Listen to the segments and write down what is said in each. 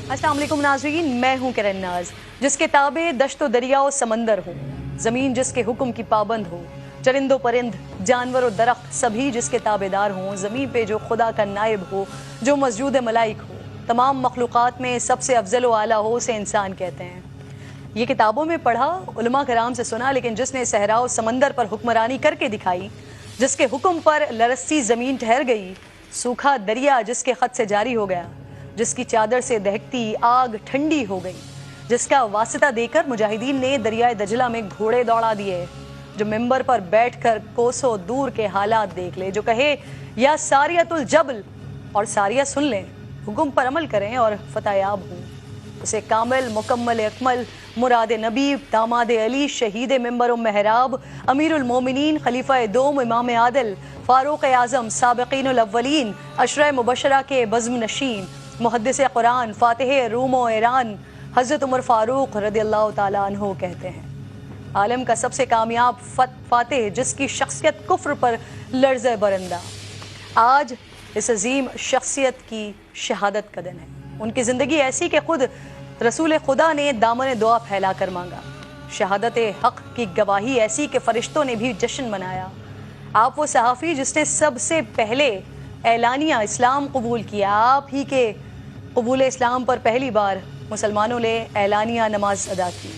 अस्सलाम वालेकुम नाज़रीन, मैं हूँ किरण नाज। जिसके ताबे दश्त व दरिया और समंदर हो, ज़मीन जिसके हुक्म की पाबंद हो, चरिंदो परिंद जानवर और दरख्त सभी जिसके ताबेदार हों, ज़मीन पे जो खुदा का नायब हो, जो मस्जूद मलाइक हो, तमाम मखलूक़ात में सबसे अफजल व आला हो, उसे इंसान कहते हैं। ये किताबों में पढ़ा, उलमा कराम से सुना, लेकिन जिसने सहरा और समंदर पर हुक्मरानी करके दिखाई, जिसके हुक्म पर लरस्ती ज़मीन ठहर गई, सूखा दरिया जिसके ख़त से जारी हो गया, जिसकी चादर से दहकती आग ठंडी हो गई, जिसका वास्ता देकर मुजाहिदीन ने दरियाए दजला में घोड़े दौड़ा दिए, जो मिंबर पर बैठकर कोसों दूर के हालात देख ले, जो कहे या सारियतुल जबल और सारिया सुन लें, हुक्म पर अमल करें और फतहयाब हों। उसे कामिल मुकम्मल अकमल मुराद नबी दामाद अली शहीद मिंबर व महराब अमीरुल मोमिनीन खलीफा दोम इमाम आदिल फारूक आज़म साबिकीनुल अव्वलीन अशरा मुबशरा के बज़्म नशीन मुहद्दिस कुरान फातिह रूम व ईरान हज़रत उमर फ़ारूक रज़ियल्लाहु ताला अन्हु कहते हैं। आलम का सबसे कामयाब फातिह जिसकी शख्सियत कुफ्र पर लर्ज़ बरंदा, आज इस अजीम शख्सियत की शहादत का दिन है। उनकी ज़िंदगी ऐसी कि खुद रसूल खुदा ने दामन दुआ फैला कर मांगा। शहादत हक़ की गवाही ऐसी कि फ़रिश्तों ने भी जश्न मनाया। आप वो सहाफ़ी जिसने सबसे पहले एलानिया इस्लाम कबूल किया। आप ही के कबूल इस्लाम पर पहली बार मुसलमानों ने एलानिया नमाज अदा की।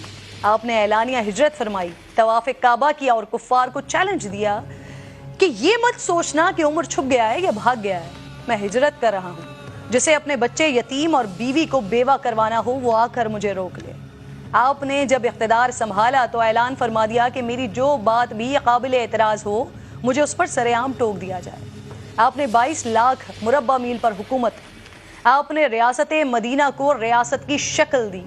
आपने एलानिया हिजरत फरमाई, तवाफ़ काबा किया और कुफ़ार को चैलेंज दिया कि ये मत सोचना कि उम्र छुप गया है या भाग गया है, मैं हिजरत कर रहा हूँ। जिसे अपने बच्चे यतीम और बीवी को बेवा करवाना हो वो आकर मुझे रोक ले। आपने जब इख्तिदार संभाला तो ऐलान फरमा दिया कि मेरी जो बात भी काबिल एतराज़ हो मुझे उस पर सरेआम टोक दिया जाए। आपने 22 लाख मुरब्बा मील पर हुकूमत, आपने रियासत मदीना को रियासत की शक्ल दी,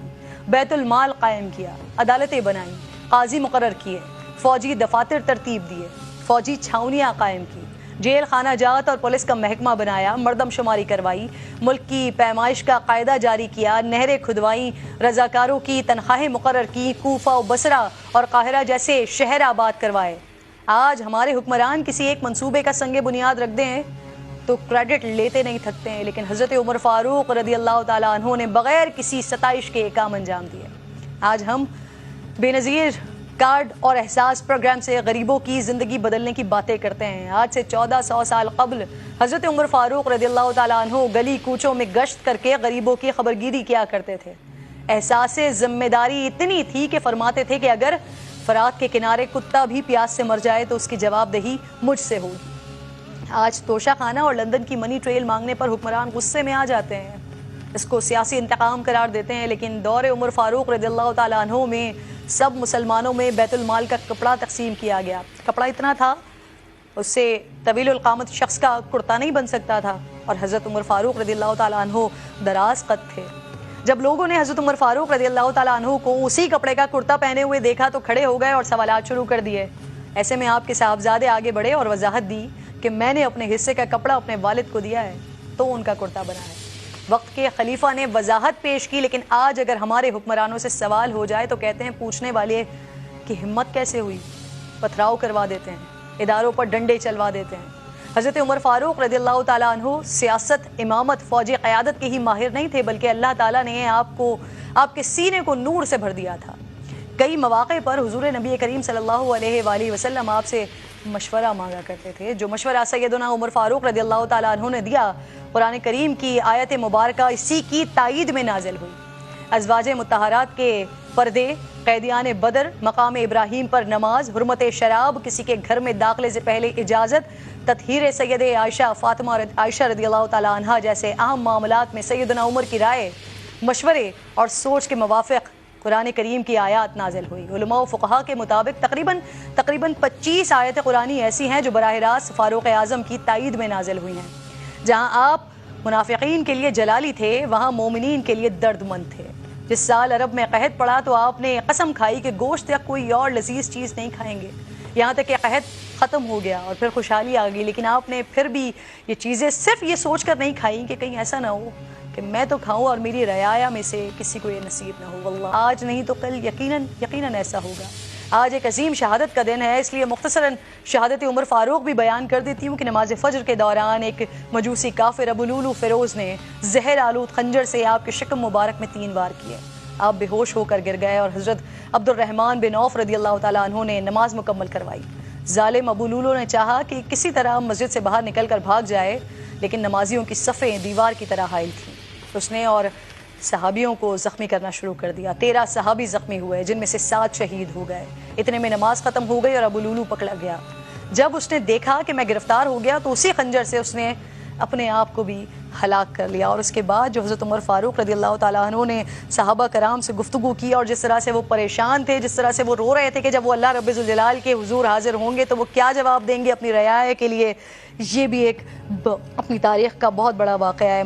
बैतुल माल कायम किया, अदालतें बनाई, काजी मुकर्रर किए, फौजी दफातर तरतीब दिए, फौजी छावनियाँ कायम की, जेल खाना जात और पुलिस का महकमा बनाया, मर्दमशुमारी करवाई, मुल्क की पैमाइश का कायदा जारी किया, नहरें खुदवाई, रजाकारों की तनख्वाहें मुकर्रर की, कूफा और बसरा और काहिरा जैसे शहर आबाद करवाए। आज हमारे हुक्मरान किसी एक मंसूबे का संगे बुनियाद रख दें तो क्रेडिट लेते नहीं थकते हैं, लेकिन हज़रत उमर फ़ारूक रज़ियल्लाहु ताला अन्हु ने बग़ैर किसी सताइश के काम अंजाम दिए। आज हम बेनज़ीर कार्ड और एहसास प्रोग्राम से गरीबों की ज़िंदगी बदलने की बातें करते हैं। आज से 1400 साल कबल हज़रत उमर फ़ारूक रज़ियल्लाहु ताला अन्हु गली कूचों में गश्त करके गरीबों की खबरगीरी किया करते थे। एहसास ज़िम्मेदारी इतनी थी कि फरमाते थे कि अगर फ़रात के किनारे कुत्ता भी प्यास से मर जाए तो उसकी जवाबदेही मुझसे होगी। आज तोशा खाना और लंदन की मनी ट्रेल मांगने पर हुक्मरान गुस्से में आ जाते हैं, इसको सियासी इंतकाम करार देते हैं, लेकिन दौरे उमर फ़ारूक रज़ियल्लाहु ताला अन्हु में सब मुसलमानों में बैतुल माल का कपड़ा तकसीम किया गया। कपड़ा इतना था उससे तवीलुल क़ामत शख्स का कुर्ता नहीं बन सकता था, और हज़रत उमर फ़ारूक रज़ियल्लाहु ताला अन्हु दराज कद थे। जब लोगों ने हज़रत उमर फ़ारूक रज़ियल्लाहु ताला अन्हु को उसी कपड़े का कुर्ता पहने हुए देखा तो खड़े हो गए और सवालात शुरू कर दिए। ऐसे में आपके साहबजादे आगे बढ़े और वजाहत दी कि मैंने अपने हिस्से का कपड़ा अपने वालिद को दिया है तो उनका कुर्ता बना है। वक्त के खलीफा ने वजाहत पेश की, लेकिन आज अगर हमारे हुक्मरानों से सवाल हो जाए तो कहते हैं पूछने वाले की हिम्मत कैसे हुई, पथराव करवा देते हैं, इदारों पर डंडे चलवा देते हैं। हज़रत उमर फ़ारूक रज़ियल्लाहु ताला अन्हु सियासत, इमामत, फ़ौजी क़यादत के ही माहिर नहीं थे, बल्कि अल्लाह ताला ने आपको आपके सीने को नूर से भर दिया था। कई मौक़े पर हुज़ूर नबी करीम सल्लल्लाहु अलैहि वसल्लम आपसे मशवरा मांगा करते थे, जो मशवरा सैयदना उमर फ़ारूक रज़ियल्लाहु ताला अन्हु ने दिया। कुरान करीम की आयत मुबारका इसी की तायीद में नाजिल हुई। अज़वाजे मुत्तहरात के पर्दे, कैदियान बदर, मकाम इब्राहीम पर नमाज, हुर्मत शराब, किसी के घर में दाखिले से पहले इजाज़त, तत्हीर सैयद आयशा फ़ातिमा आयशा रज़ियल्लाहु ताला अन्हा जैसे अहम मामलात में सैयदना उमर की राय, मशवरे और सोच के मुवाफ़िक़ कुरान करीम की आयत नाजिल हुई। उलमा व फ़ुक़हा के मुताबिक तकरीबन 25 आयत कुरानी ऐसी हैं जो बराह रास्त फ़ारूक आज़म की तायीद में नाजिल हुई हैं। जहाँ आप मुनाफ़िक़ीन के लिए जलाली थे, वहाँ मोमिनीन के लिए दर्दमंद थे। जिस साल अरब में कहत पड़ा तो आपने कसम खाई कि गोश्त या कोई और लजीज चीज़ नहीं खाएंगे, यहाँ तक कि कहत ख़त्म हो गया और फिर खुशहाली आ गई, लेकिन आपने फिर भी ये चीज़ें सिर्फ ये सोच कर नहीं खाई कि कहीं ऐसा ना हो कि मैं तो खाऊं और मेरी रयाया में से किसी को ये नसीब ना हो। वल्लाह आज नहीं तो कल यकीनन ऐसा होगा। آج ایک عظیم شہادت کا دن ہے، اس لیے مختصراً شہادت عمر فاروق بھی بیان کر دیتی ہوں کہ نماز فجر کے دوران ایک مجوسی کافر ابو لولو فیروز نے زہر آلود خنجر سے آپ کے شکم مبارک میں 3 وار کیے۔ آپ بے ہوش ہو کر گر گئے اور حضرت عبد الرحمن بن عوف رضی اللہ تعالیٰ عنہ نے نماز مکمل کروائی۔ ظالم ابو لولو نے چاہا کہ کسی طرح مسجد سے باہر نکل کر بھاگ جائے، لیکن نمازیوں کی صفیں دیوار کی طرح حائل تھیں۔ اس نے اور صحابیوں کو زخمی کرنا شروع کر دیا۔ 13 صحابی زخمی ہوئے، جن میں سے 7 شہید ہو گئے۔ اتنے میں نماز ختم ہو گئی اور ابو لولو پکڑا گیا۔ جب اس نے دیکھا کہ میں گرفتار ہو گیا تو اسی خنجر سے اس نے اپنے آپ کو بھی ہلاک کر لیا۔ اور اس کے بعد جو حضرت عمر فاروق رضی اللہ تعالیٰ عنہ نے صحابہ کرام سے گفتگو کی اور جس طرح سے وہ پریشان تھے، جس طرح سے وہ رو رہے تھے کہ جب وہ اللہ رب ذوالجلال کے حضور حاضر ہوں گے تو وہ کیا جواب دیں گے اپنی رعایا کے لیے، یہ بھی ایک اپنی تاریخ کا بہت بڑا واقعہ ہے۔